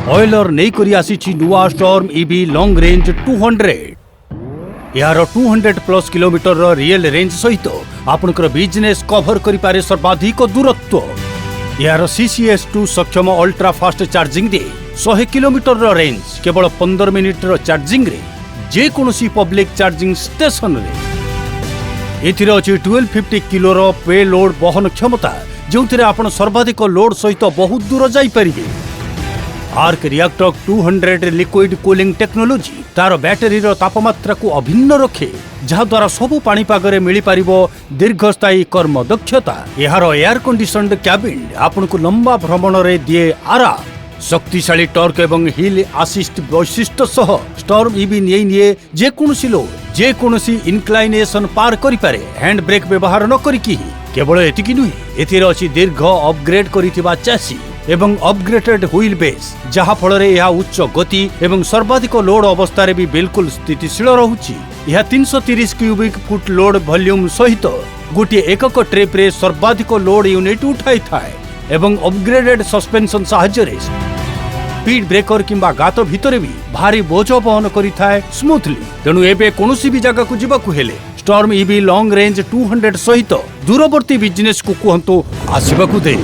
Euler नहीं करी आसी नुआ स्टॉर्म ईबी लॉन्ग रेंज 200 यार 200 प्लस किलोमीटर रो रियल रेंज सहित आपनकर बिजनेस कवर करि पारे सर्वाधिक दूरत्व यार CCS2 सक्षम अल्ट्रा फास्ट चार्जिंग दे 100 किलोमीटर रो रेंज केवल 15 मिनिट रो चार्जिंग रे जे कोनोसी पब्लिक चार्जिंग स्टेशन रे एथिरे अछि 1250 किलो रो पे लोड बहन क्षमता जोंथिरे आपण सर्वाधिक लोड सहित बहुत दूर जाई परिबे। Arc reactor 200 liquid cooling technology तार बैटेरी रो तापमात्रा को अभिन्न रखे जहा द्वारा सबु पाणीपागरे मिली पारिबो दीर्घस्थायी कर्म दक्षता। यार एयर कंडीशनड कैबिन आपन को लंबा भ्रमण रे दिए आराम शक्तिशाली टॉर्क एवं हिल असिस्ट वैशिष्ट्य सह स्टॉर्म ईबी निये जे कोनोसी लोड जे कोनोसी इनक्लाइनेशन पार करि पारे हैंड ब्रेक व्यवहार न करी की केवल एतिकी नुहे एथिरे अछि दीर्घ अपग्रेड करिथिबा चैसी एवं अपग्रेडेड व्हील बेस जहा फल रे यह उच्च गति एवं सर्वाधिक लोड अवस्था रे भी बिल्कुल स्थितिशील रहुछि। यह 330 क्यूबिक फुट लोड वॉल्यूम सहित गोटे एकक ट्रिप रे सर्वाधिक लोड यूनिट उठाई थाए एवं अपग्रेडेड सस्पेंशन सहायता रे स्पीड ब्रेकर किंबा गात भितरे भी भारी बोझ बहन करि थाए स्मूथली। तेणु एबे कोनोसी भी जगह को जिबाकु हेले स्टॉर्म ईबी लॉन्ग रेंज 200 सहित दूरवर्ती बिजनेस को कहंतु आसीबाकु दे।